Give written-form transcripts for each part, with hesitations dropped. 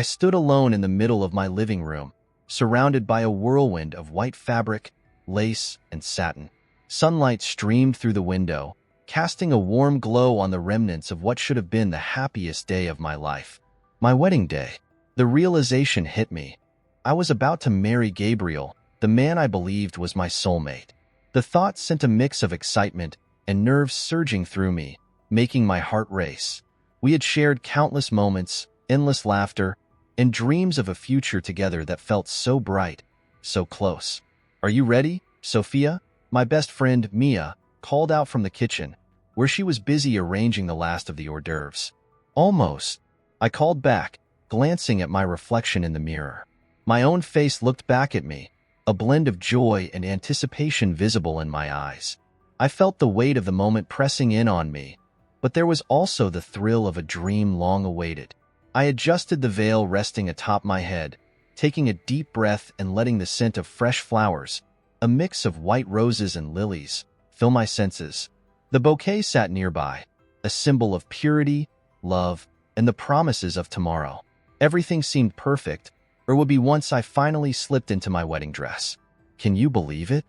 I stood alone in the middle of my living room, surrounded by a whirlwind of white fabric, lace, and satin. Sunlight streamed through the window, casting a warm glow on the remnants of what should have been the happiest day of my life. My wedding day. The realization hit me. I was about to marry Gabriel, the man I believed was my soulmate. The thought sent a mix of excitement and nerves surging through me, making my heart race. We had shared countless moments, endless laughter, and dreams of a future together that felt so bright, so close. "Are you ready, Sophia?" My best friend, Mia, called out from the kitchen, where she was busy arranging the last of the hors d'oeuvres. "Almost," I called back, glancing at my reflection in the mirror. My own face looked back at me, a blend of joy and anticipation visible in my eyes. I felt the weight of the moment pressing in on me, but there was also the thrill of a dream long awaited. I adjusted the veil resting atop my head, taking a deep breath and letting the scent of fresh flowers, a mix of white roses and lilies, fill my senses. The bouquet sat nearby, a symbol of purity, love, and the promises of tomorrow. Everything seemed perfect, or would be once I finally slipped into my wedding dress. "Can you believe it?"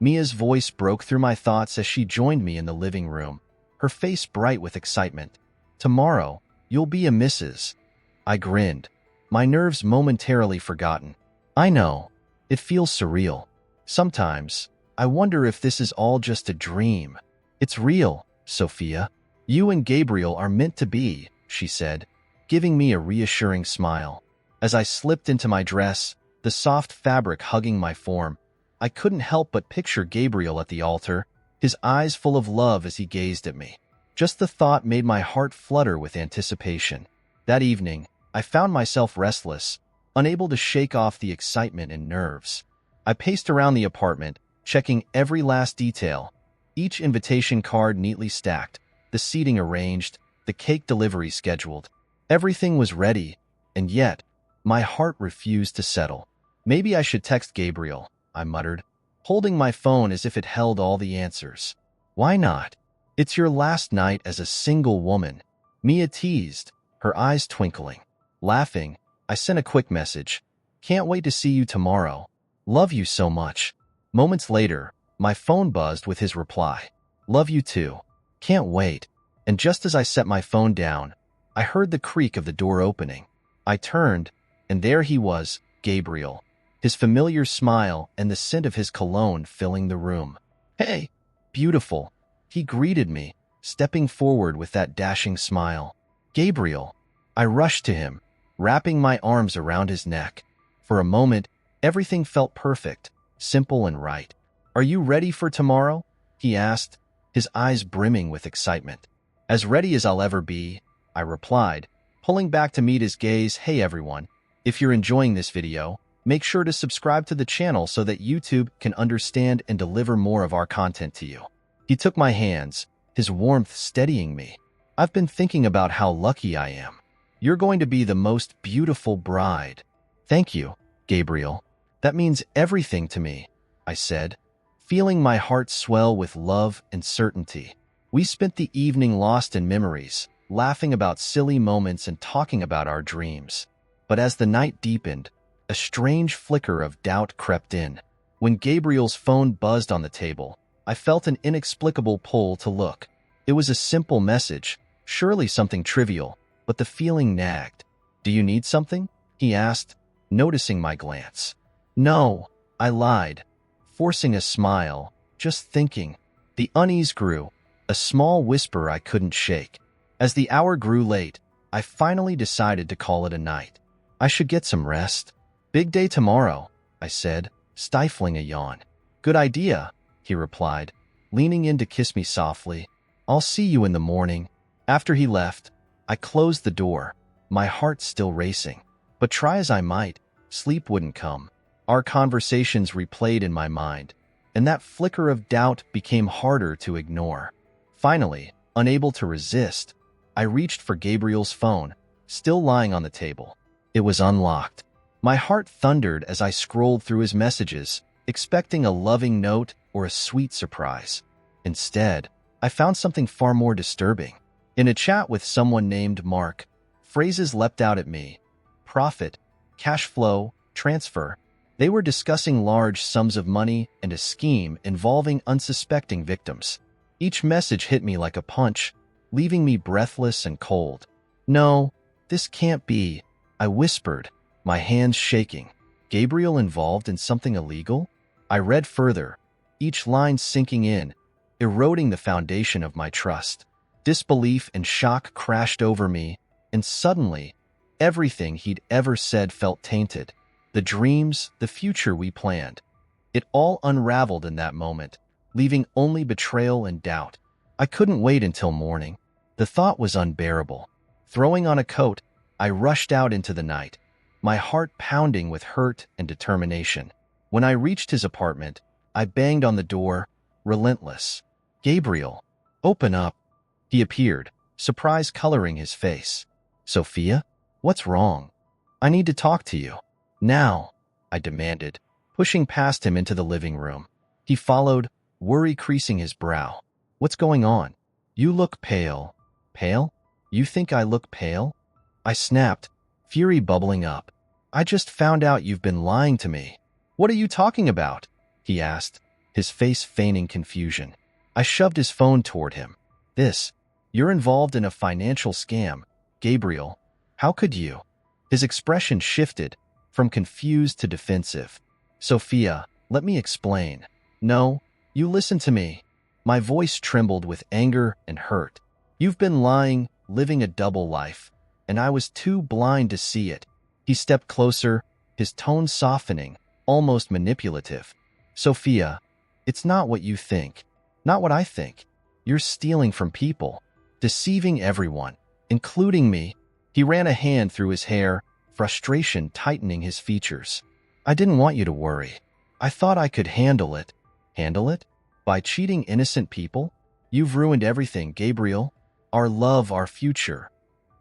Mia's voice broke through my thoughts as she joined me in the living room, her face bright with excitement. "Tomorrow, you'll be a Mrs." I grinned, my nerves momentarily forgotten. "I know. It feels surreal. Sometimes, I wonder if this is all just a dream." "It's real, Sophia. You and Gabriel are meant to be," she said, giving me a reassuring smile. As I slipped into my dress, the soft fabric hugging my form, I couldn't help but picture Gabriel at the altar, his eyes full of love as he gazed at me. Just the thought made my heart flutter with anticipation. That evening, I found myself restless, unable to shake off the excitement and nerves. I paced around the apartment, checking every last detail, each invitation card neatly stacked, the seating arranged, the cake delivery scheduled. Everything was ready, and yet, my heart refused to settle. "Maybe I should text Gabriel," I muttered, holding my phone as if it held all the answers. "Why not? It's your last night as a single woman," Mia teased, her eyes twinkling. Laughing, I sent a quick message. "Can't wait to see you tomorrow. Love you so much." Moments later, my phone buzzed with his reply. "Love you too. Can't wait." And just as I set my phone down, I heard the creak of the door opening. I turned, and there he was, Gabriel, his familiar smile and the scent of his cologne filling the room. "Hey, beautiful," he greeted me, stepping forward with that dashing smile. "Gabriel." I rushed to him, wrapping my arms around his neck. For a moment, everything felt perfect, simple and right. "Are you ready for tomorrow?" he asked, his eyes brimming with excitement. "As ready as I'll ever be," I replied, pulling back to meet his gaze. "Hey everyone, if you're enjoying this video, make sure to subscribe to the channel so that YouTube can understand and deliver more of our content to you." He took my hands, his warmth steadying me. "I've been thinking about how lucky I am. You're going to be the most beautiful bride." "Thank you, Gabriel. That means everything to me," I said, feeling my heart swell with love and certainty. We spent the evening lost in memories, laughing about silly moments and talking about our dreams. But as the night deepened, a strange flicker of doubt crept in. When Gabriel's phone buzzed on the table, I felt an inexplicable pull to look. It was a simple message, surely something trivial, but the feeling nagged. "Do you need something?" he asked, noticing my glance. "No," I lied, forcing a smile, just thinking. The unease grew, a small whisper I couldn't shake. As the hour grew late, I finally decided to call it a night. "I should get some rest. Big day tomorrow," I said, stifling a yawn. "Good idea," he replied, leaning in to kiss me softly. "I'll see you in the morning." After he left, I closed the door, my heart still racing. But try as I might, sleep wouldn't come. Our conversations replayed in my mind, and that flicker of doubt became harder to ignore. Finally, unable to resist, I reached for Gabriel's phone, still lying on the table. It was unlocked. My heart thundered as I scrolled through his messages, expecting a loving note or a sweet surprise. Instead, I found something far more disturbing. In a chat with someone named Mark, phrases leapt out at me. profit, cash flow, transfer. They were discussing large sums of money and a scheme involving unsuspecting victims. Each message hit me like a punch, leaving me breathless and cold. "No, this can't be," I whispered, my hands shaking. Gabriel involved in something illegal? I read further, each line sinking in, eroding the foundation of my trust. Disbelief and shock crashed over me, and suddenly, everything he'd ever said felt tainted. The dreams, the future we planned. It all unraveled in that moment, leaving only betrayal and doubt. I couldn't wait until morning. The thought was unbearable. Throwing on a coat, I rushed out into the night, my heart pounding with hurt and determination. When I reached his apartment, I banged on the door, relentless. "Gabriel, open up." He appeared, surprise coloring his face. "Sophia, what's wrong? I need to talk to you. Now," I demanded, pushing past him into the living room. He followed, worry creasing his brow. "What's going on? You look pale." "Pale? You think I look pale?" I snapped, fury bubbling up. "I just found out you've been lying to me." "What are you talking about?" he asked, his face feigning confusion. I shoved his phone toward him. You're involved in a financial scam. Gabriel, how could you?" His expression shifted, from confused to defensive. "Sophia, let me explain." "No, you listen to me." My voice trembled with anger and hurt. "You've been lying, living a double life, and I was too blind to see it." He stepped closer, his tone softening, almost manipulative. "Sophia, it's not what you think. Not what I think. You're stealing from people, deceiving everyone, including me." He ran a hand through his hair, frustration tightening his features. "I didn't want you to worry. I thought I could handle it." "Handle it? By cheating innocent people? You've ruined everything, Gabriel. Our love, our future.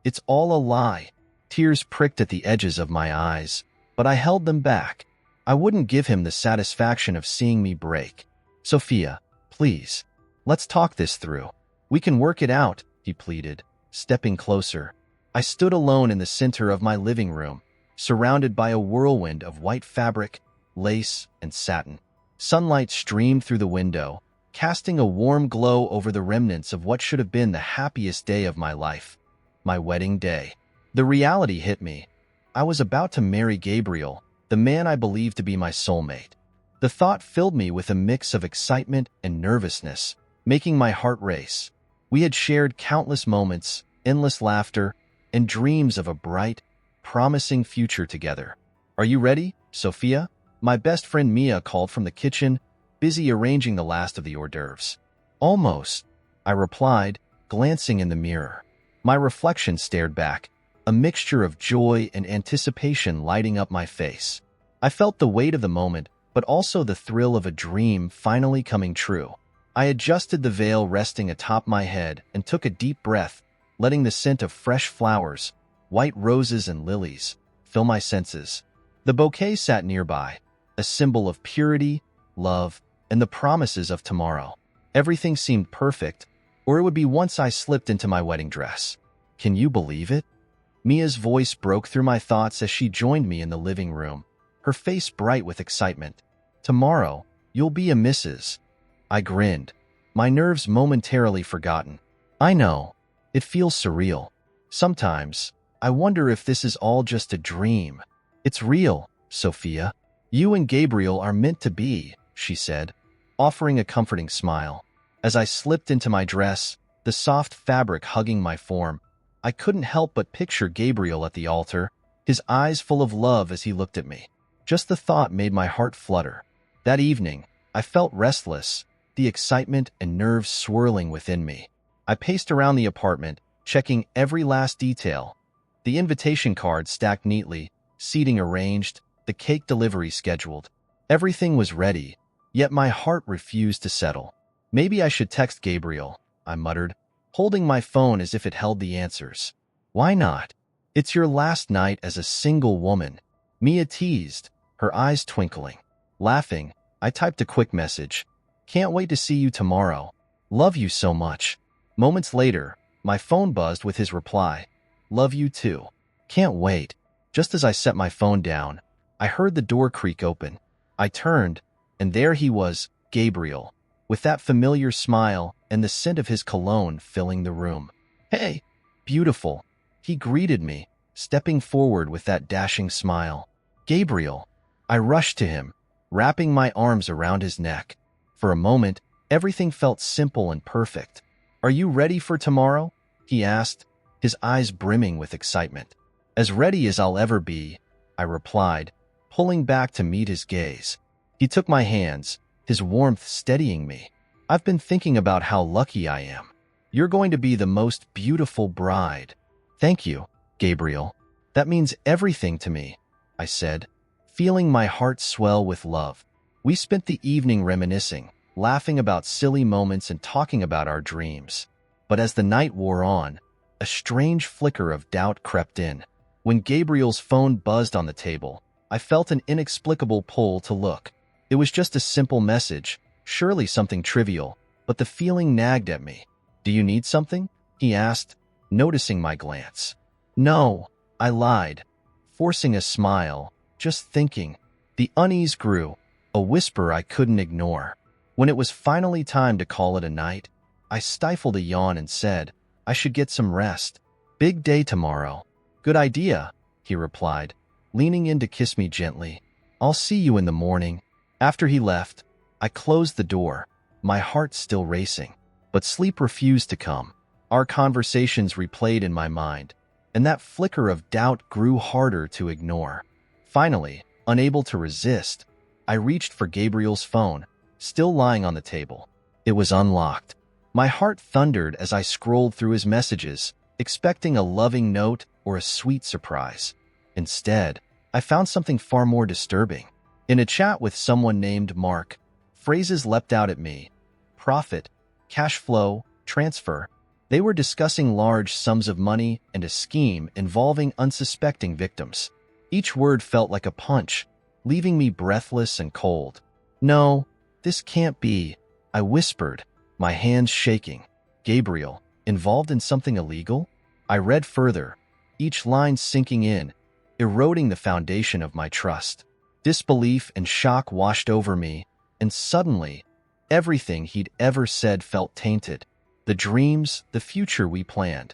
It's all a lie." Tears pricked at the edges of my eyes, but I held them back. I wouldn't give him the satisfaction of seeing me break. "Sophia, please, let's talk this through. We can work it out," he pleaded, stepping closer. I stood alone in the center of my living room, surrounded by a whirlwind of white fabric, lace, and satin. Sunlight streamed through the window, casting a warm glow over the remnants of what should have been the happiest day of my life, my wedding day. The reality hit me. I was about to marry Gabriel, the man I believed to be my soulmate. The thought filled me with a mix of excitement and nervousness, making my heart race. We had shared countless moments, endless laughter, and dreams of a bright, promising future together. "Are you ready, Sophia?" My best friend Mia called from the kitchen, busy arranging the last of the hors d'oeuvres. "Almost," I replied, glancing in the mirror. My reflection stared back, a mixture of joy and anticipation lighting up my face. I felt the weight of the moment, but also the thrill of a dream finally coming true. I adjusted the veil resting atop my head and took a deep breath, letting the scent of fresh flowers, white roses and lilies, fill my senses. The bouquet sat nearby, a symbol of purity, love, and the promises of tomorrow. Everything seemed perfect, or it would be once I slipped into my wedding dress. "Can you believe it?" Mia's voice broke through my thoughts as she joined me in the living room, her face bright with excitement. "Tomorrow, you'll be a Mrs." I grinned, my nerves momentarily forgotten. "I know. It feels surreal. Sometimes, I wonder if this is all just a dream." "It's real, Sophia. You and Gabriel are meant to be," she said, offering a comforting smile. As I slipped into my dress, the soft fabric hugging my form, I couldn't help but picture Gabriel at the altar, his eyes full of love as he looked at me. Just the thought made my heart flutter. That evening, I felt restless, the excitement and nerves swirling within me. I paced around the apartment, checking every last detail. The invitation card stacked neatly, seating arranged, the cake delivery scheduled. Everything was ready, yet my heart refused to settle. "Maybe I should text Gabriel," I muttered, holding my phone as if it held the answers. "Why not? It's your last night as a single woman," Mia teased, her eyes twinkling. Laughing, I typed a quick message. "Can't wait to see you tomorrow. Love you so much." Moments later, my phone buzzed with his reply. "Love you too. Can't wait." Just as I set my phone down, I heard the door creak open. I turned, and there he was, Gabriel, with that familiar smile and the scent of his cologne filling the room. "Hey, beautiful," he greeted me, stepping forward with that dashing smile. "Gabriel." I rushed to him, wrapping my arms around his neck. For a moment, everything felt simple and perfect. "Are you ready for tomorrow?" he asked, his eyes brimming with excitement. "As ready as I'll ever be," I replied, pulling back to meet his gaze. He took my hands, his warmth steadying me. "I've been thinking about how lucky I am. You're going to be the most beautiful bride." "Thank you, Gabriel. That means everything to me," I said, feeling my heart swell with love. We spent the evening reminiscing, laughing about silly moments and talking about our dreams. But as the night wore on, a strange flicker of doubt crept in. When Gabriel's phone buzzed on the table, I felt an inexplicable pull to look. It was just a simple message, surely something trivial, but the feeling nagged at me. "Do you need something?" he asked, noticing my glance. "No," I lied, forcing a smile, just thinking. The unease grew, a whisper I couldn't ignore. When it was finally time to call it a night, I stifled a yawn and said, "I should get some rest. Big day tomorrow." "Good idea," he replied, leaning in to kiss me gently. "I'll see you in the morning." After he left, I closed the door, my heart still racing. But sleep refused to come. Our conversations replayed in my mind, and that flicker of doubt grew harder to ignore. Finally, unable to resist, I reached for Gabriel's phone, still lying on the table. It was unlocked. My heart thundered as I scrolled through his messages, expecting a loving note or a sweet surprise. Instead, I found something far more disturbing. In a chat with someone named Mark, phrases leapt out at me. Profit, cash flow, transfer. They were discussing large sums of money and a scheme involving unsuspecting victims. Each word felt like a punch, leaving me breathless and cold. "No, this can't be," I whispered, my hands shaking. "Gabriel, involved in something illegal?" I read further, each line sinking in, eroding the foundation of my trust. Disbelief and shock washed over me, and suddenly, everything he'd ever said felt tainted. The dreams, the future we planned.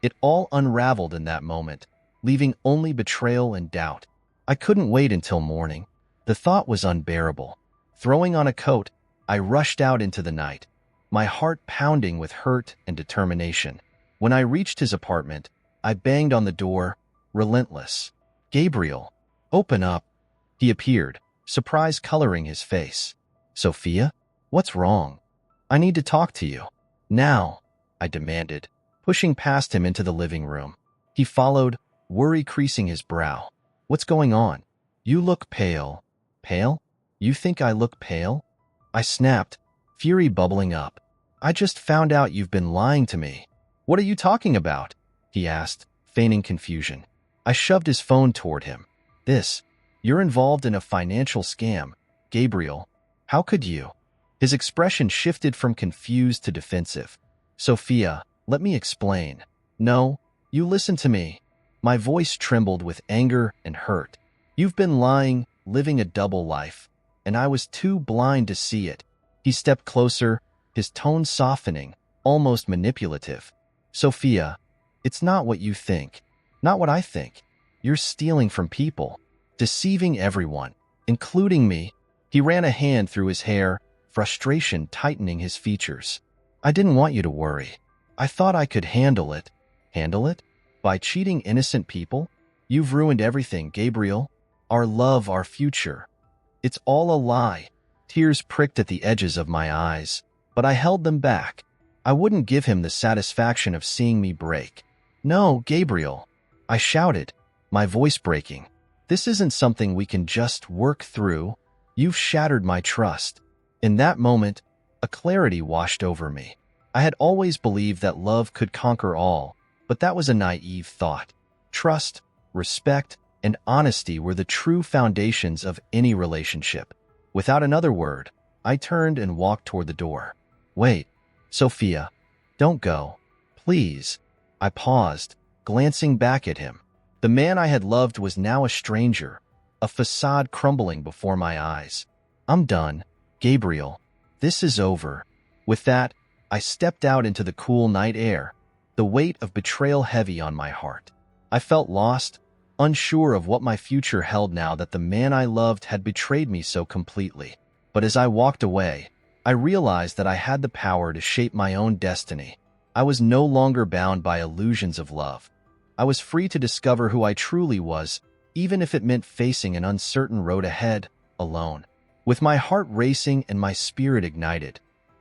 It all unraveled in that moment, leaving only betrayal and doubt. I couldn't wait until morning. The thought was unbearable. Throwing on a coat, I rushed out into the night, my heart pounding with hurt and determination. When I reached his apartment, I banged on the door, relentless. "Gabriel, open up." He appeared, surprise coloring his face. "Sophia, what's wrong? I need to talk to you." "Now," I demanded, pushing past him into the living room. He followed, worry creasing his brow. "What's going on? You look pale." "Pale? You think I look pale?" I snapped, fury bubbling up. "I just found out you've been lying to me." "What are you talking about?" he asked, feigning confusion. I shoved his phone toward him. You're involved in a financial scam. Gabriel, how could you?" His expression shifted from confused to defensive. "Sophia, let me explain." "No, you listen to me." My voice trembled with anger and hurt. "You've been lying, living a double life, and I was too blind to see it." He stepped closer, his tone softening, almost manipulative. "Sophia, it's not what you think. Not what I think. You're stealing from people, deceiving everyone, including me." He ran a hand through his hair, frustration tightening his features. "I didn't want you to worry. I thought I could handle it." "Handle it? By cheating innocent people? You've ruined everything, Gabriel. Our love, our future. It's all a lie." Tears pricked at the edges of my eyes, but I held them back. I wouldn't give him the satisfaction of seeing me break. "No, Gabriel," I shouted, my voice breaking. "This isn't something we can just work through. You've shattered my trust." In that moment, a clarity washed over me. I had always believed that love could conquer all, but that was a naive thought. Trust, respect, and honesty were the true foundations of any relationship. Without another word, I turned and walked toward the door. "Wait, Sophia, don't go. Please." I paused, glancing back at him. The man I had loved was now a stranger, a facade crumbling before my eyes. I'm done, Gabriel. This is over. With that, I stepped out into the cool night air, the weight of betrayal heavy on my heart. I felt lost, unsure of what my future held now that the man I loved had betrayed me so completely. But as I walked away, I realized that I had the power to shape my own destiny. I was no longer bound by illusions of love. I was free to discover who I truly was, even if it meant facing an uncertain road ahead, alone. With my heart racing and my spirit ignited,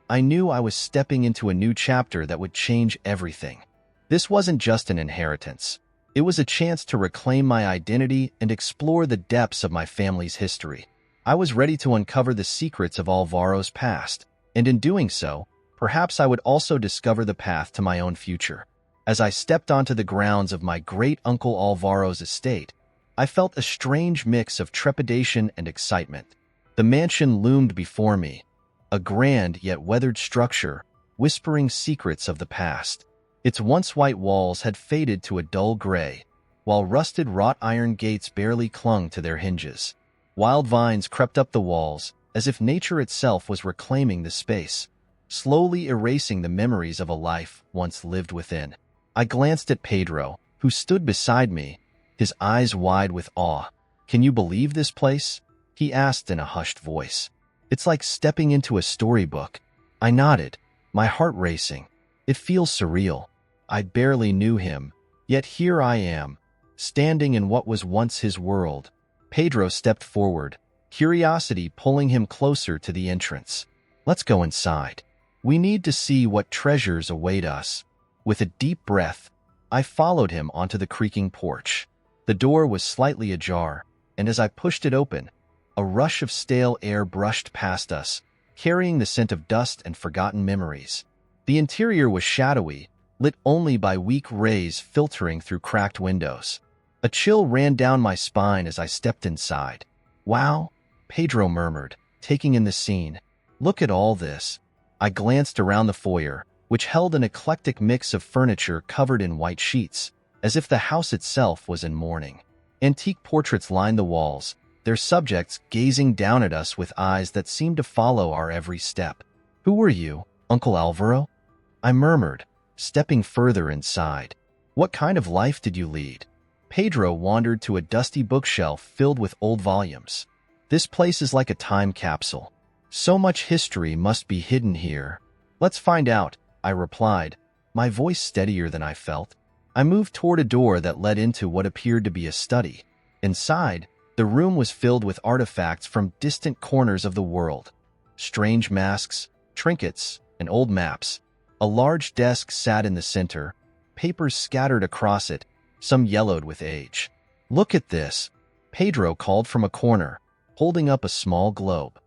I knew I was stepping into a new chapter that would change everything. This wasn't just an inheritance. It was a chance to reclaim my identity and explore the depths of my family's history. I was ready to uncover the secrets of Alvaro's past, and in doing so, perhaps I would also discover the path to my own future. As I stepped onto the grounds of my great-uncle Alvaro's estate, I felt a strange mix of trepidation and excitement. The mansion loomed before me, a grand yet weathered structure, whispering secrets of the past. Its once white walls had faded to a dull gray, while rusted wrought iron gates barely clung to their hinges. Wild vines crept up the walls, as if nature itself was reclaiming the space, slowly erasing the memories of a life once lived within. I glanced at Pedro, who stood beside me, his eyes wide with awe. "Can you believe this place?" he asked in a hushed voice. "It's like stepping into a storybook." I nodded, my heart racing. "It feels surreal. I barely knew him, yet here I am, standing in what was once his world." Pedro stepped forward, curiosity pulling him closer to the entrance. "Let's go inside. We need to see what treasures await us." With a deep breath, I followed him onto the creaking porch. The door was slightly ajar, and as I pushed it open, a rush of stale air brushed past us, carrying the scent of dust and forgotten memories. The interior was shadowy, lit only by weak rays filtering through cracked windows. A chill ran down my spine as I stepped inside. "Wow," Pedro murmured, taking in the scene. "Look at all this." I glanced around the foyer, which held an eclectic mix of furniture covered in white sheets, as if the house itself was in mourning. Antique portraits lined the walls, their subjects gazing down at us with eyes that seemed to follow our every step. "Who were you, Uncle Alvaro?" I murmured, stepping further inside. "What kind of life did you lead?" Pedro wandered to a dusty bookshelf filled with old volumes. "This place is like a time capsule. So much history must be hidden here." "Let's find out," I replied, my voice steadier than I felt. I moved toward a door that led into what appeared to be a study. Inside, the room was filled with artifacts from distant corners of the world. Strange masks, trinkets, and old maps. A large desk sat in the center, papers scattered across it, some yellowed with age. "Look at this," Pedro called from a corner, holding up a small globe.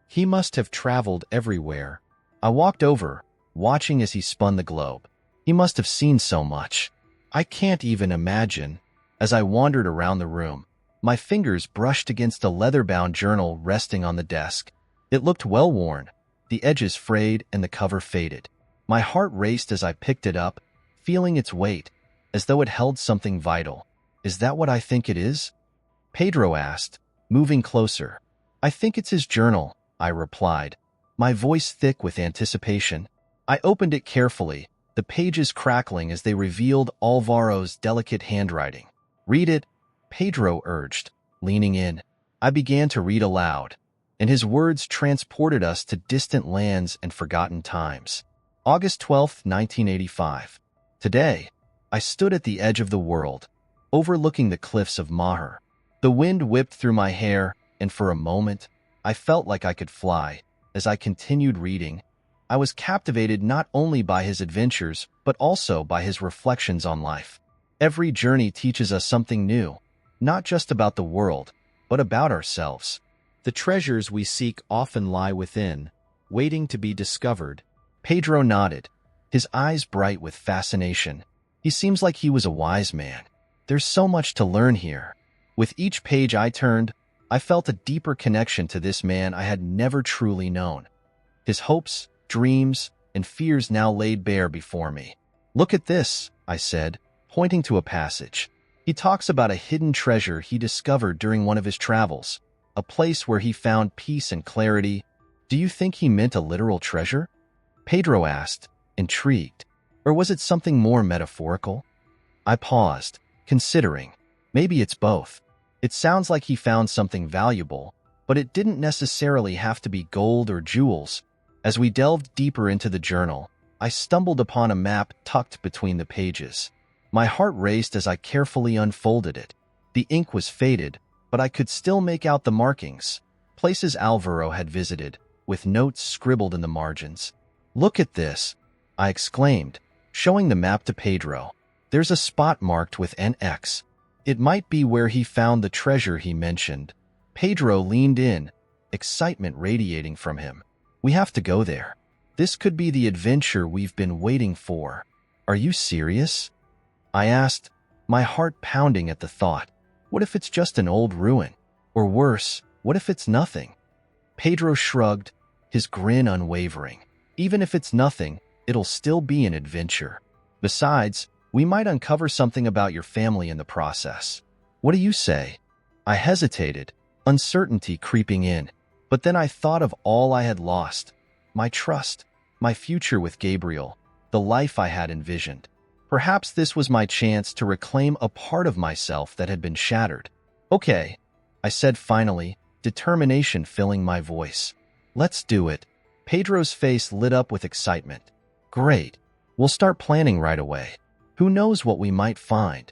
He must have traveled everywhere. I walked over, watching as he spun the globe. He must have seen so much. I can't even imagine. As I wandered around the room, my fingers brushed against a leather-bound journal resting on the desk. It looked well-worn, the edges frayed and the cover faded. My heart raced as I picked it up, feeling its weight, as though it held something vital. "Is that what I think it is?" Pedro asked, moving closer. "I think it's his journal," I replied, my voice thick with anticipation. I opened it carefully, the pages crackling as they revealed Alvaro's delicate handwriting. "Read it," Pedro urged, leaning in. I began to read aloud, and his words transported us to distant lands and forgotten times. August 12, 1985. Today, I stood at the edge of the world, overlooking the cliffs of Maher. The wind whipped through my hair, and for a moment, I felt like I could fly. As I continued reading, I was captivated not only by his adventures, but also by his reflections on life. Every journey teaches us something new, not just about the world, but about ourselves. The treasures we seek often lie within, waiting to be discovered. Pedro nodded, his eyes bright with fascination. He seems like he was a wise man. There's so much to learn here. With each page I turned, I felt a deeper connection to this man I had never truly known. His hopes, dreams, and fears now laid bare before me. "Look at this," I said, pointing to a passage. He talks about a hidden treasure he discovered during one of his travels, a place where he found peace and clarity. Do you think he meant a literal treasure? Pedro asked, intrigued. Or was it something more metaphorical? I paused, considering. Maybe it's both. It sounds like he found something valuable, but it didn't necessarily have to be gold or jewels. As we delved deeper into the journal, I stumbled upon a map tucked between the pages. My heart raced as I carefully unfolded it. The ink was faded, but I could still make out the markings, places Alvaro had visited, with notes scribbled in the margins. Look at this, I exclaimed, showing the map to Pedro. There's a spot marked with NX. It might be where he found the treasure he mentioned. Pedro leaned in, excitement radiating from him. We have to go there. This could be the adventure we've been waiting for. Are you serious? I asked, my heart pounding at the thought. What if it's just an old ruin? Or worse, what if it's nothing? Pedro shrugged, his grin unwavering. Even if it's nothing, it'll still be an adventure. Besides, we might uncover something about your family in the process. What do you say? I hesitated, uncertainty creeping in. But then I thought of all I had lost. My trust, my future with Gabriel, the life I had envisioned. Perhaps this was my chance to reclaim a part of myself that had been shattered. Okay, I said finally, determination filling my voice. Let's do it. Pedro's face lit up with excitement. Great. We'll start planning right away. Who knows what we might find?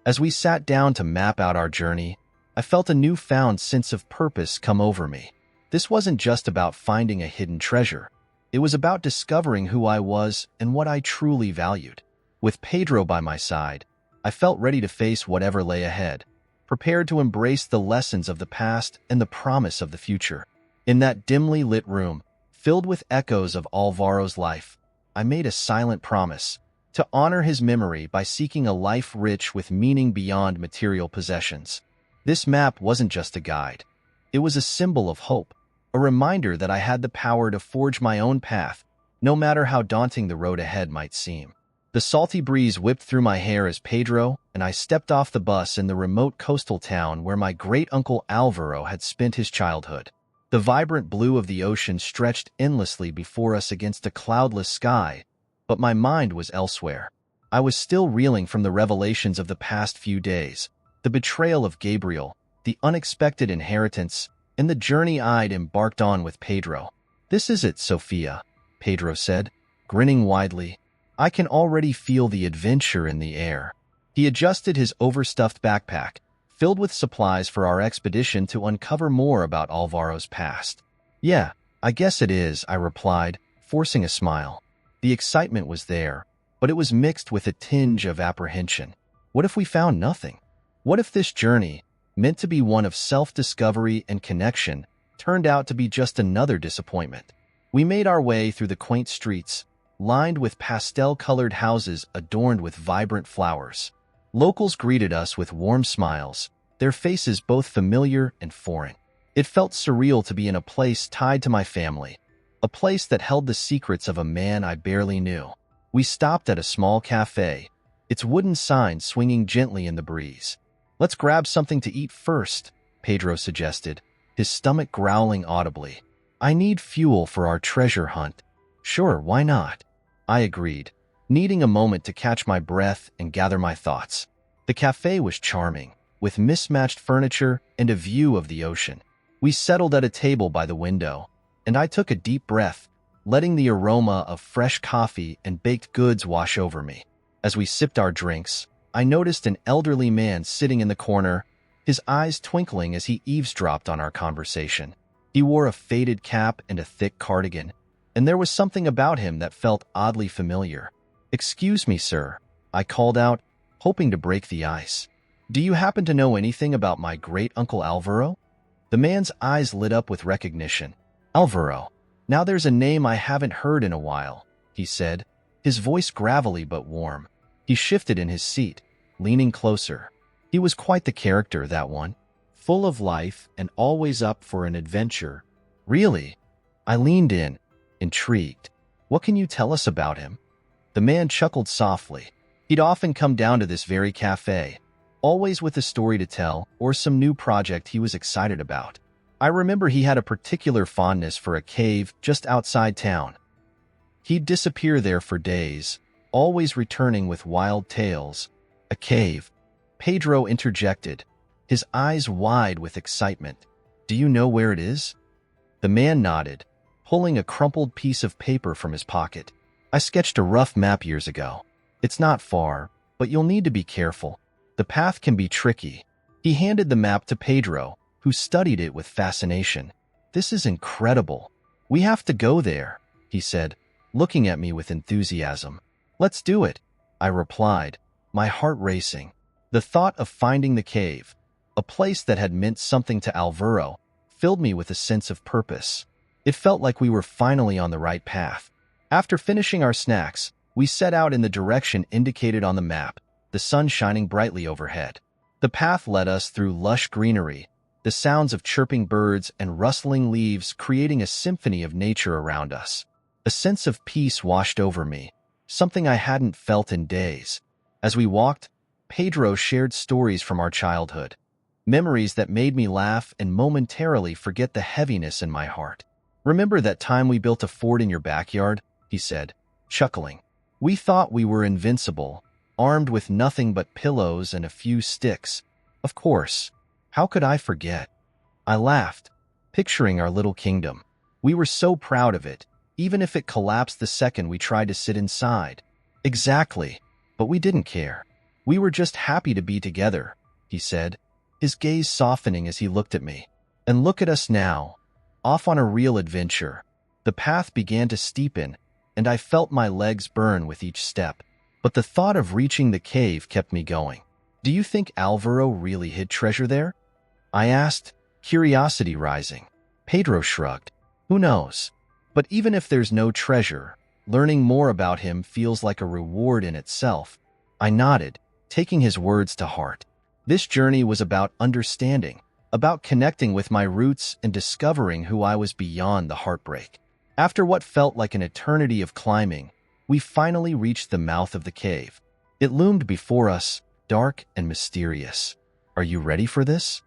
As we sat down to map out our journey, I felt a newfound sense of purpose come over me. This wasn't just about finding a hidden treasure. It was about discovering who I was and what I truly valued. With Pedro by my side, I felt ready to face whatever lay ahead, prepared to embrace the lessons of the past and the promise of the future. In that dimly lit room, filled with echoes of Alvaro's life, I made a silent promise to honor his memory by seeking a life rich with meaning beyond material possessions. This map wasn't just a guide. It was a symbol of hope, a reminder that I had the power to forge my own path, no matter how daunting the road ahead might seem. The salty breeze whipped through my hair as Pedro and I stepped off the bus in the remote coastal town where my great-uncle Alvaro had spent his childhood. The vibrant blue of the ocean stretched endlessly before us against a cloudless sky, but my mind was elsewhere. I was still reeling from the revelations of the past few days, the betrayal of Gabriel, the unexpected inheritance, and the journey I'd embarked on with Pedro. This is it, Sophia, Pedro said, grinning widely. I can already feel the adventure in the air. He adjusted his overstuffed backpack, filled with supplies for our expedition to uncover more about Alvaro's past. Yeah, I guess it is, I replied, forcing a smile. The excitement was there, but it was mixed with a tinge of apprehension. What if we found nothing? What if this journey, meant to be one of self-discovery and connection, turned out to be just another disappointment? We made our way through the quaint streets, lined with pastel-colored houses adorned with vibrant flowers. Locals greeted us with warm smiles, their faces both familiar and foreign. It felt surreal to be in a place tied to my family, a place that held the secrets of a man I barely knew. We stopped at a small cafe, its wooden sign swinging gently in the breeze. Let's grab something to eat first, Pedro suggested, his stomach growling audibly. I need fuel for our treasure hunt. Sure, why not? I agreed, needing a moment to catch my breath and gather my thoughts. The cafe was charming, with mismatched furniture and a view of the ocean. We settled at a table by the window, and I took a deep breath, letting the aroma of fresh coffee and baked goods wash over me. As we sipped our drinks, I noticed an elderly man sitting in the corner, his eyes twinkling as he eavesdropped on our conversation. He wore a faded cap and a thick cardigan, and there was something about him that felt oddly familiar. "Excuse me, sir," I called out, hoping to break the ice. "Do you happen to know anything about my great-uncle Alvaro?" The man's eyes lit up with recognition. "Alvaro. Now there's a name I haven't heard in a while," he said, his voice gravelly but warm. He shifted in his seat, leaning closer. He was quite the character, that one. Full of life and always up for an adventure. "Really?" I leaned in, intrigued. "What can you tell us about him?" The man chuckled softly. He'd often come down to this very cafe, always with a story to tell or some new project he was excited about. I remember he had a particular fondness for a cave just outside town. He'd disappear there for days, always returning with wild tales. A cave? Pedro interjected, his eyes wide with excitement. Do you know where it is? The man nodded, pulling a crumpled piece of paper from his pocket. I sketched a rough map years ago. It's not far, but you'll need to be careful. The path can be tricky. He handed the map to Pedro, who studied it with fascination. This is incredible. We have to go there, he said, looking at me with enthusiasm. Let's do it, I replied, my heart racing. The thought of finding the cave, a place that had meant something to Alvaro, filled me with a sense of purpose. It felt like we were finally on the right path. After finishing our snacks, we set out in the direction indicated on the map, the sun shining brightly overhead. The path led us through lush greenery, the sounds of chirping birds and rustling leaves creating a symphony of nature around us. A sense of peace washed over me, something I hadn't felt in days. As we walked, Pedro shared stories from our childhood, memories that made me laugh and momentarily forget the heaviness in my heart. Remember that time we built a fort in your backyard? He said, chuckling. We thought we were invincible, armed with nothing but pillows and a few sticks. Of course, how could I forget? I laughed, picturing our little kingdom. We were so proud of it, even if it collapsed the second we tried to sit inside. Exactly, but we didn't care. We were just happy to be together, he said, his gaze softening as he looked at me. And look at us now, off on a real adventure. The path began to steepen, and I felt my legs burn with each step. But the thought of reaching the cave kept me going. Do you think Alvaro really hid treasure there? I asked, curiosity rising. Pedro shrugged. Who knows? But even if there's no treasure, learning more about him feels like a reward in itself. I nodded, taking his words to heart. This journey was about understanding, about connecting with my roots and discovering who I was beyond the heartbreak. After what felt like an eternity of climbing, we finally reached the mouth of the cave. It loomed before us, dark and mysterious. Are you ready for this?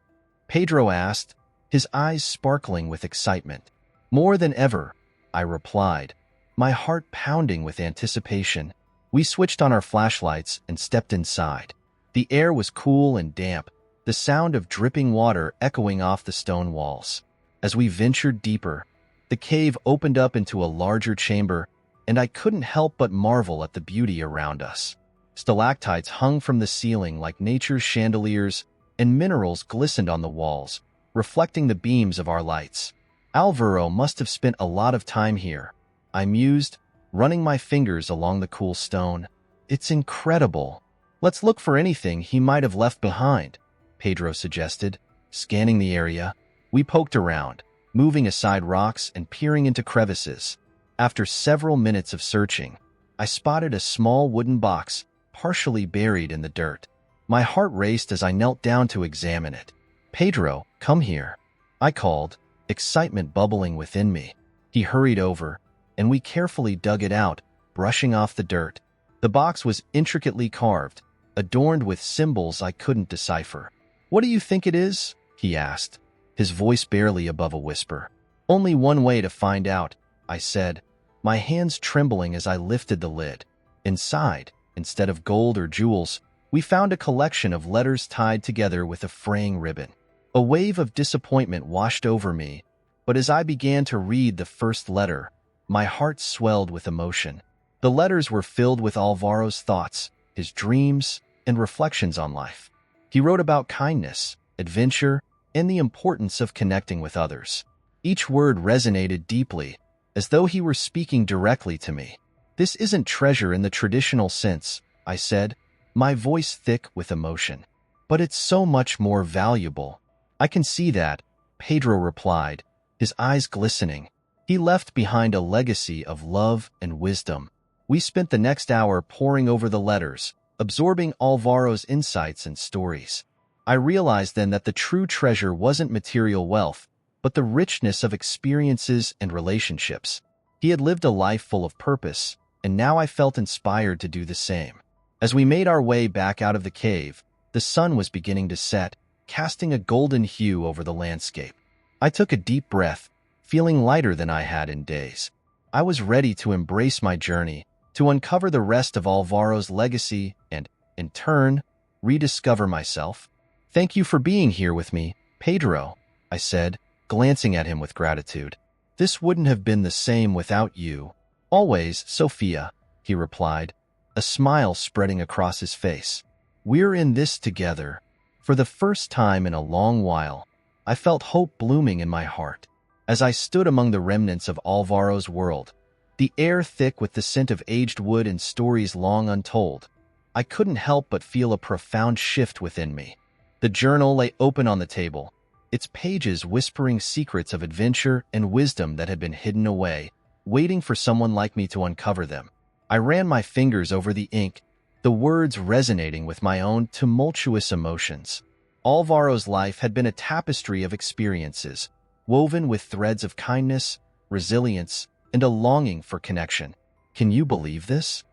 Pedro asked, his eyes sparkling with excitement. More than ever, I replied, my heart pounding with anticipation. We switched on our flashlights and stepped inside. The air was cool and damp, the sound of dripping water echoing off the stone walls. As we ventured deeper, the cave opened up into a larger chamber, and I couldn't help but marvel at the beauty around us. Stalactites hung from the ceiling like nature's chandeliers, and minerals glistened on the walls, reflecting the beams of our lights. Alvaro must have spent a lot of time here, I mused, running my fingers along the cool stone. It's incredible. Let's look for anything he might have left behind, Pedro suggested, scanning the area. We poked around, moving aside rocks and peering into crevices. After several minutes of searching, I spotted a small wooden box, partially buried in the dirt. My heart raced as I knelt down to examine it. Pedro, come here, I called, excitement bubbling within me. He hurried over, and we carefully dug it out, brushing off the dirt. The box was intricately carved, adorned with symbols I couldn't decipher. What do you think it is? He asked, his voice barely above a whisper. Only one way to find out, I said, my hands trembling as I lifted the lid. Inside, instead of gold or jewels, we found a collection of letters tied together with a fraying ribbon. A wave of disappointment washed over me, but as I began to read the first letter, my heart swelled with emotion. The letters were filled with Alvaro's thoughts, his dreams, and reflections on life. He wrote about kindness, adventure, and the importance of connecting with others. Each word resonated deeply, as though he were speaking directly to me. This isn't treasure in the traditional sense, I said, my voice thick with emotion. But it's so much more valuable. I can see that, Pedro replied, his eyes glistening. He left behind a legacy of love and wisdom. We spent the next hour poring over the letters, absorbing Alvaro's insights and stories. I realized then that the true treasure wasn't material wealth, but the richness of experiences and relationships. He had lived a life full of purpose, and now I felt inspired to do the same. As we made our way back out of the cave, The sun was beginning to set, casting a golden hue over the landscape. I took a deep breath, feeling lighter than I had in days. I was ready to embrace my journey, to uncover the rest of Alvaro's legacy and, in turn, rediscover myself. "Thank you for being here with me, Pedro," I said, glancing at him with gratitude. "This wouldn't have been the same without you." "Always, Sophia," he replied, a smile spreading across his face. "We're in this together." For the first time in a long while, I felt hope blooming in my heart. As I stood among the remnants of Alvaro's world, the air thick with the scent of aged wood and stories long untold, I couldn't help but feel a profound shift within me. The journal lay open on the table, its pages whispering secrets of adventure and wisdom that had been hidden away, waiting for someone like me to uncover them. I ran my fingers over the ink, the words resonating with my own tumultuous emotions. Alvaro's life had been a tapestry of experiences, woven with threads of kindness, resilience, and a longing for connection. "Can you believe this?"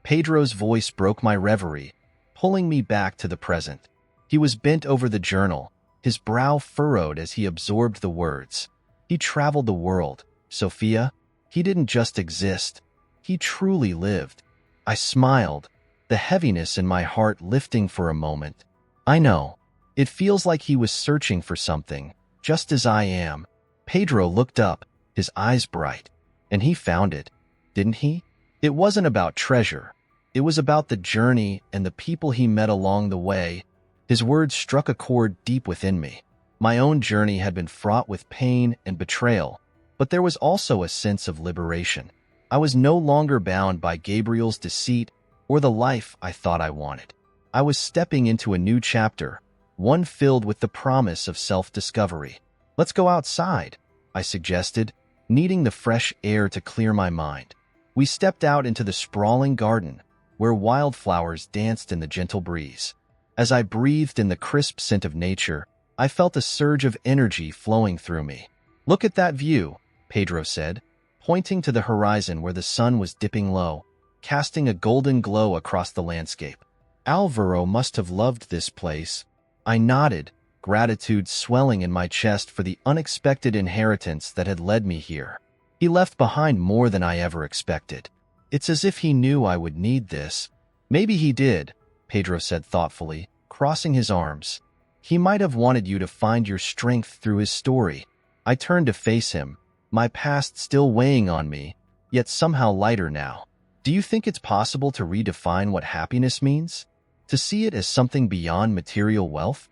Pedro's voice broke my reverie, pulling me back to the present. He was bent over the journal, his brow furrowed as he absorbed the words. He traveled the world, Sophia. He didn't just exist. He truly lived. I smiled, the heaviness in my heart lifting for a moment. "I know. It feels like he was searching for something, just as I am." Pedro looked up, his eyes bright. "And he found it, didn't he?" It wasn't about treasure. It was about the journey and the people he met along the way. His words struck a chord deep within me. My own journey had been fraught with pain and betrayal, but there was also a sense of liberation. I was no longer bound by Gabriel's deceit or the life I thought I wanted. I was stepping into a new chapter, one filled with the promise of self-discovery. "Let's go outside," I suggested, needing the fresh air to clear my mind. We stepped out into the sprawling garden, where wildflowers danced in the gentle breeze. As I breathed in the crisp scent of nature, I felt a surge of energy flowing through me. "Look at that view," Pedro said, pointing to the horizon where the sun was dipping low, casting a golden glow across the landscape. "Alvaro must have loved this place." I nodded, gratitude swelling in my chest for the unexpected inheritance that had led me here. He left behind more than I ever expected. It's as if he knew I would need this. "Maybe he did," Pedro said thoughtfully, crossing his arms. "He might have wanted you to find your strength through his story." I turned to face him, my past still weighing on me, yet somehow lighter now. "Do you think it's possible to redefine what happiness means? To see it as something beyond material wealth?"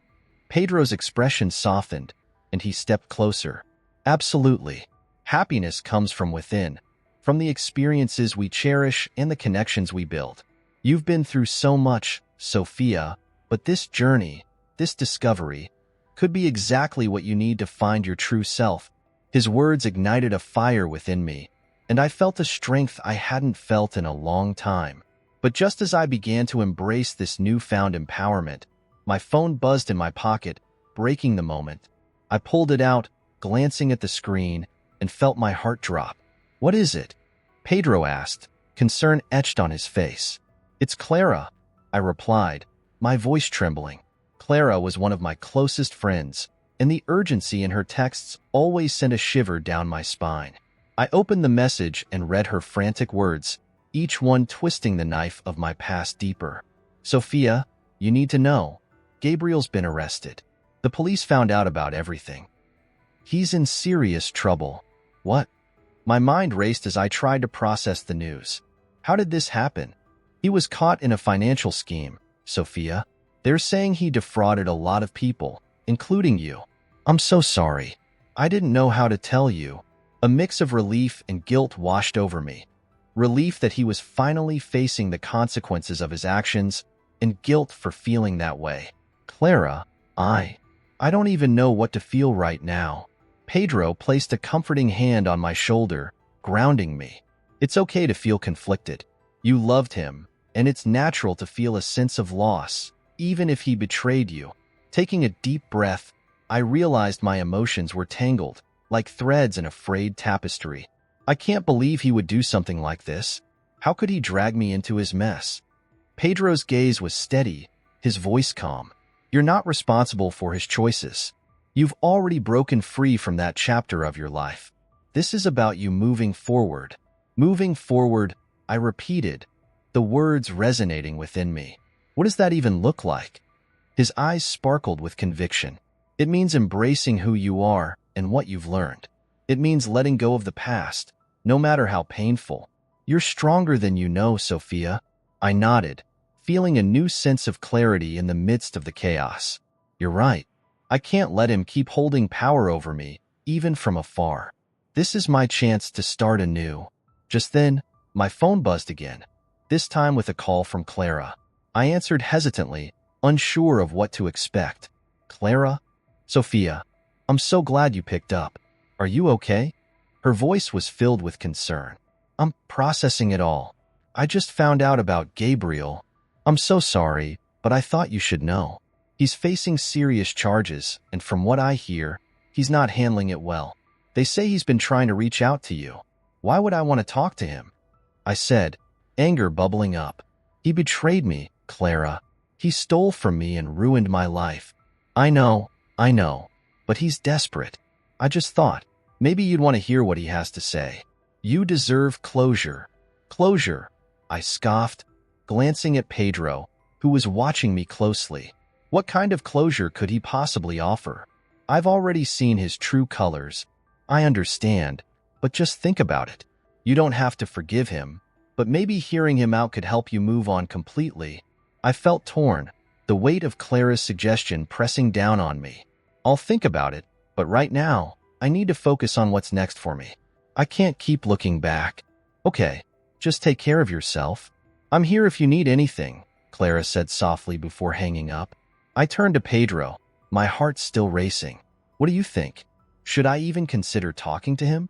Pedro's expression softened, and he stepped closer. "Absolutely. Happiness comes from within, from the experiences we cherish and the connections we build. You've been through so much, Sophia, but this journey, this discovery, could be exactly what you need to find your true self." His words ignited a fire within me, and I felt a strength I hadn't felt in a long time. But just as I began to embrace this newfound empowerment, my phone buzzed in my pocket, breaking the moment. I pulled it out, glancing at the screen, and felt my heart drop. "What is it?" Pedro asked, concern etched on his face. "It's Clara," I replied, my voice trembling. Clara was one of my closest friends, and the urgency in her texts always sent a shiver down my spine. I opened the message and read her frantic words, each one twisting the knife of my past deeper. "Sophia, you need to know. Gabriel's been arrested. The police found out about everything. He's in serious trouble." "What?" My mind raced as I tried to process the news. "How did this happen?" "He was caught in a financial scheme, Sophia. They're saying he defrauded a lot of people, including you." "I'm so sorry. I didn't know how to tell you." A mix of relief and guilt washed over me. Relief that he was finally facing the consequences of his actions, and guilt for feeling that way. "Clara, I don't even know what to feel right now." Pedro placed a comforting hand on my shoulder, grounding me. "It's okay to feel conflicted. You loved him, and it's natural to feel a sense of loss, even if he betrayed you." Taking a deep breath, I realized my emotions were tangled, like threads in a frayed tapestry. I can't believe he would do something like this. How could he drag me into his mess? Pedro's gaze was steady, his voice calm. You're not responsible for his choices. You've already broken free from that chapter of your life. This is about you moving forward. Moving forward, I repeated, the words resonating within me. What does that even look like? His eyes sparkled with conviction. It means embracing who you are and what you've learned. It means letting go of the past, no matter how painful. You're stronger than you know, Sophia. I nodded, feeling a new sense of clarity in the midst of the chaos. You're right. I can't let him keep holding power over me, even from afar. This is my chance to start anew. Just then, my phone buzzed again, this time with a call from Clara. I answered hesitantly, unsure of what to expect. Clara? Sophia, I'm so glad you picked up. Are you okay? Her voice was filled with concern. I'm processing it all. I just found out about Gabriel. I'm so sorry, but I thought you should know. He's facing serious charges, and from what I hear, he's not handling it well. They say he's been trying to reach out to you. Why would I want to talk to him? I said, anger bubbling up. He betrayed me, Clara. He stole from me and ruined my life. I know, but he's desperate. I just thought, maybe you'd want to hear what he has to say. You deserve closure. Closure, I scoffed, glancing at Pedro, who was watching me closely. What kind of closure could he possibly offer? I've already seen his true colors. I understand, but just think about it. You don't have to forgive him, but maybe hearing him out could help you move on completely. I felt torn, the weight of Clara's suggestion pressing down on me. I'll think about it, but right now, I need to focus on what's next for me. I can't keep looking back. Okay, just take care of yourself. I'm here if you need anything, Clara said softly before hanging up. I turned to Pedro, my heart still racing. What do you think? Should I even consider talking to him?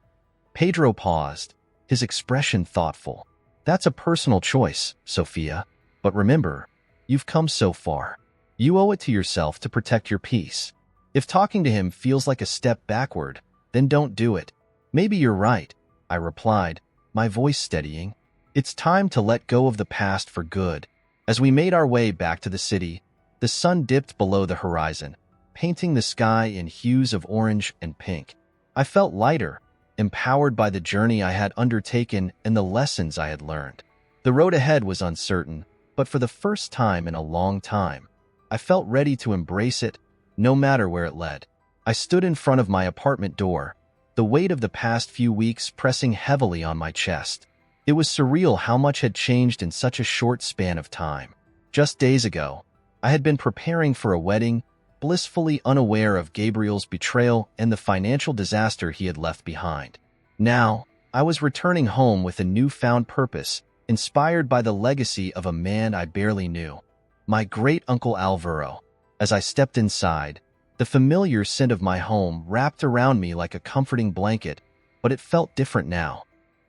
Pedro paused, his expression thoughtful. That's a personal choice, Sophia. But remember, you've come so far. You owe it to yourself to protect your peace. If talking to him feels like a step backward, then don't do it. Maybe you're right, I replied, my voice steadying. It's time to let go of the past for good. As we made our way back to the city, the sun dipped below the horizon, painting the sky in hues of orange and pink. I felt lighter, empowered by the journey I had undertaken and the lessons I had learned. The road ahead was uncertain, but for the first time in a long time, I felt ready to embrace it, no matter where it led. I stood in front of my apartment door, the weight of the past few weeks pressing heavily on my chest. It was surreal how much had changed in such a short span of time. Just days ago, I had been preparing for a wedding, blissfully unaware of Gabriel's betrayal and the financial disaster he had left behind. Now, I was returning home with a newfound purpose, inspired by the legacy of a man I barely knew, my great-uncle Alvaro. As I stepped inside, the familiar scent of my home wrapped around me like a comforting blanket, but it felt different now.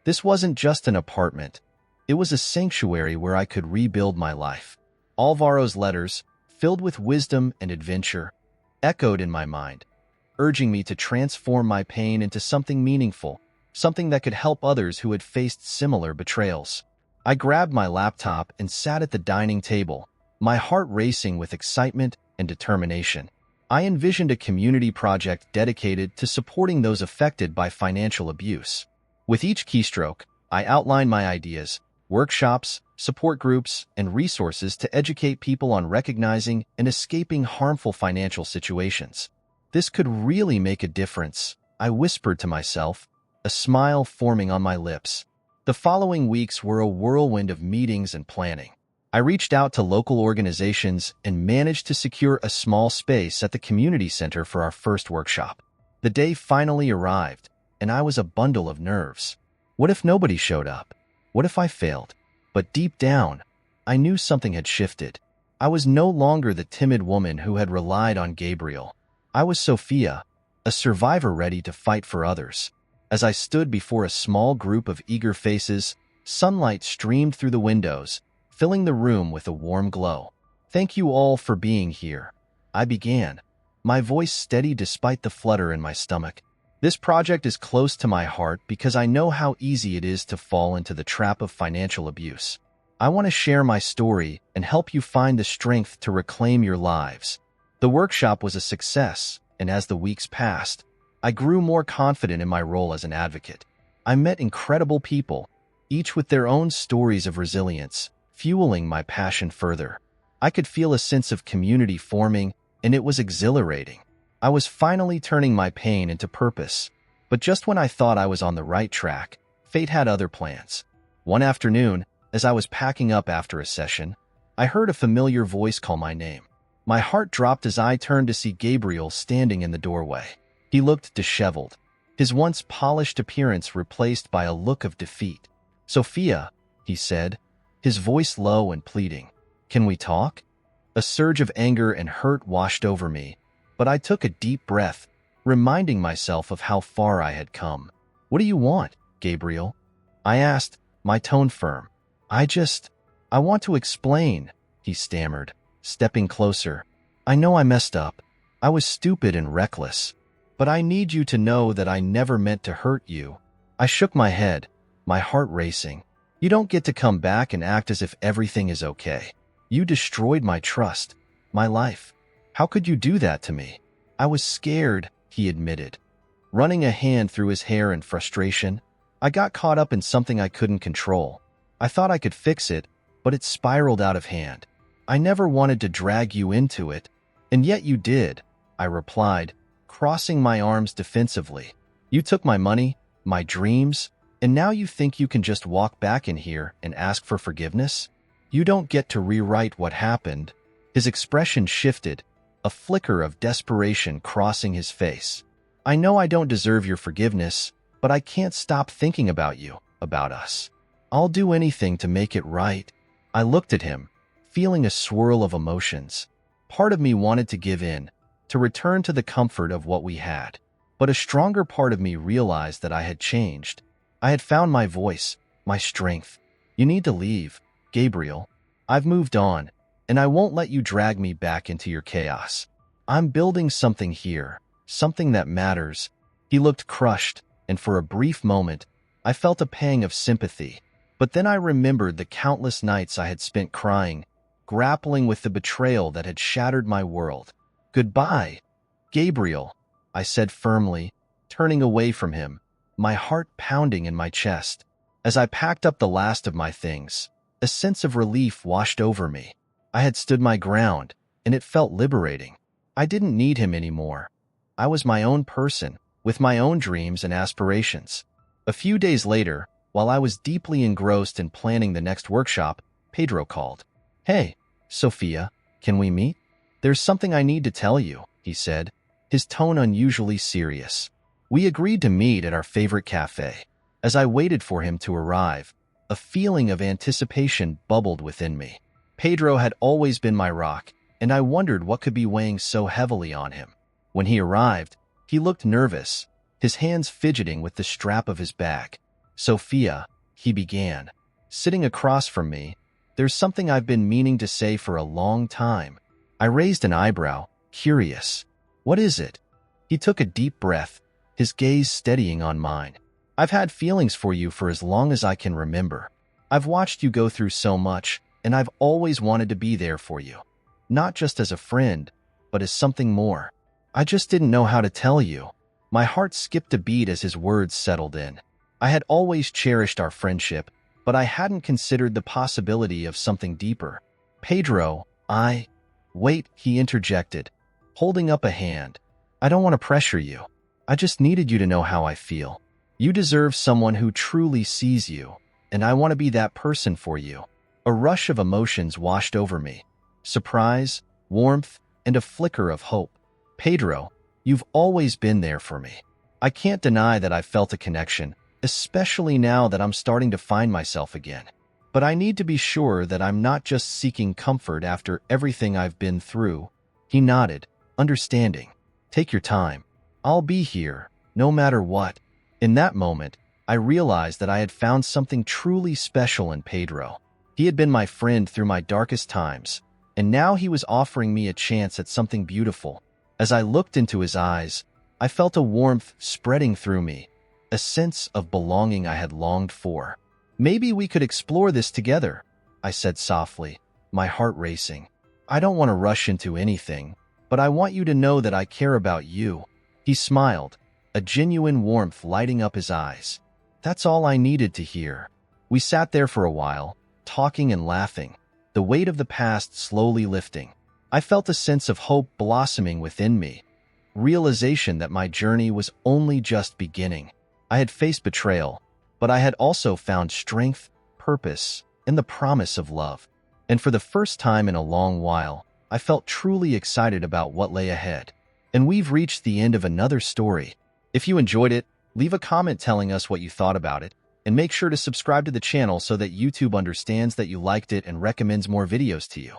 This wasn't just an apartment. It was a sanctuary where I could rebuild my life. Alvaro's letters, filled with wisdom and adventure, echoed in my mind, urging me to transform my pain into something meaningful, something that could help others who had faced similar betrayals. I grabbed my laptop and sat at the dining table, my heart racing with excitement and determination. I envisioned a community project dedicated to supporting those affected by financial abuse. With each keystroke, I outlined my ideas, workshops, support groups, and resources to educate people on recognizing and escaping harmful financial situations. This could really make a difference, I whispered to myself, a smile forming on my lips. The following weeks were a whirlwind of meetings and planning. I reached out to local organizations and managed to secure a small space at the community center for our first workshop. The day finally arrived, and I was a bundle of nerves. What if nobody showed up? What if I failed? But deep down, I knew something had shifted. I was no longer the timid woman who had relied on Gabriel. I was Sophia, a survivor ready to fight for others. As I stood before a small group of eager faces, sunlight streamed through the windows, filling the room with a warm glow. Thank you all for being here, I began, my voice steady despite the flutter in my stomach. This project is close to my heart because I know how easy it is to fall into the trap of financial abuse. I want to share my story and help you find the strength to reclaim your lives. The workshop was a success, and as the weeks passed, I grew more confident in my role as an advocate. I met incredible people, each with their own stories of resilience, fueling my passion further. I could feel a sense of community forming, and it was exhilarating. I was finally turning my pain into purpose. But just when I thought I was on the right track, fate had other plans. One afternoon, as I was packing up after a session, I heard a familiar voice call my name. My heart dropped as I turned to see Gabriel standing in the doorway. He looked disheveled, his once polished appearance replaced by a look of defeat. "Sophia," he said, his voice low and pleading. "Can we talk?" A surge of anger and hurt washed over me, but I took a deep breath, reminding myself of how far I had come. "What do you want, Gabriel?" I asked, my tone firm. I want to explain," he stammered, stepping closer. "I know I messed up. I was stupid and reckless. But I need you to know that I never meant to hurt you." I shook my head, my heart racing. "You don't get to come back and act as if everything is okay. You destroyed my trust, my life. How could you do that to me?" "I was scared," he admitted, running a hand through his hair in frustration. "I got caught up in something I couldn't control. I thought I could fix it, but it spiraled out of hand. I never wanted to drag you into it, and yet you did," I replied, crossing my arms defensively. "You took my money, my dreams, and now you think you can just walk back in here and ask for forgiveness? You don't get to rewrite what happened." His expression shifted, a flicker of desperation crossing his face. "I know I don't deserve your forgiveness, but I can't stop thinking about you, about us. I'll do anything to make it right." I looked at him, feeling a swirl of emotions. Part of me wanted to give in, to return to the comfort of what we had. But a stronger part of me realized that I had changed. I had found my voice, my strength. "You need to leave, Gabriel. I've moved on, and I won't let you drag me back into your chaos. I'm building something here, something that matters." He looked crushed, and for a brief moment, I felt a pang of sympathy. But then I remembered the countless nights I had spent crying, grappling with the betrayal that had shattered my world. "Goodbye, Gabriel," I said firmly, turning away from him, my heart pounding in my chest. As I packed up the last of my things, a sense of relief washed over me. I had stood my ground, and it felt liberating. I didn't need him anymore. I was my own person, with my own dreams and aspirations. A few days later, while I was deeply engrossed in planning the next workshop, Pedro called. "Hey, Sophia, can we meet? There's something I need to tell you," he said, his tone unusually serious. We agreed to meet at our favorite cafe. As I waited for him to arrive, a feeling of anticipation bubbled within me. Pedro had always been my rock, and I wondered what could be weighing so heavily on him. When he arrived, he looked nervous, his hands fidgeting with the strap of his bag. "Sophia," he began, sitting across from me, "there's something I've been meaning to say for a long time." I raised an eyebrow, curious. "What is it?" He took a deep breath, his gaze steadying on mine. "I've had feelings for you for as long as I can remember. I've watched you go through so much, and I've always wanted to be there for you. Not just as a friend, but as something more. I just didn't know how to tell you." My heart skipped a beat as his words settled in. I had always cherished our friendship, but I hadn't considered the possibility of something deeper. "Pedro, Wait," he interjected, holding up a hand. "I don't want to pressure you. I just needed you to know how I feel. You deserve someone who truly sees you, and I want to be that person for you." A rush of emotions washed over me. Surprise, warmth, and a flicker of hope. "Pedro, you've always been there for me." I can't deny that I felt a connection, especially now that I'm starting to find myself again. But I need to be sure that I'm not just seeking comfort after everything I've been through. He nodded, understanding. "Take your time. I'll be here, no matter what." In that moment, I realized that I had found something truly special in Pedro. He had been my friend through my darkest times, and now he was offering me a chance at something beautiful. As I looked into his eyes, I felt a warmth spreading through me, a sense of belonging I had longed for. "Maybe we could explore this together," I said softly, my heart racing. "I don't want to rush into anything, but I want you to know that I care about you." He smiled, a genuine warmth lighting up his eyes. That's all I needed to hear. We sat there for a while, talking and laughing, the weight of the past slowly lifting. I felt a sense of hope blossoming within me, realization that my journey was only just beginning. I had faced betrayal, but I had also found strength, purpose, and the promise of love. And for the first time in a long while, I felt truly excited about what lay ahead. And we've reached the end of another story. If you enjoyed it, leave a comment telling us what you thought about it, and make sure to subscribe to the channel so that YouTube understands that you liked it and recommends more videos to you.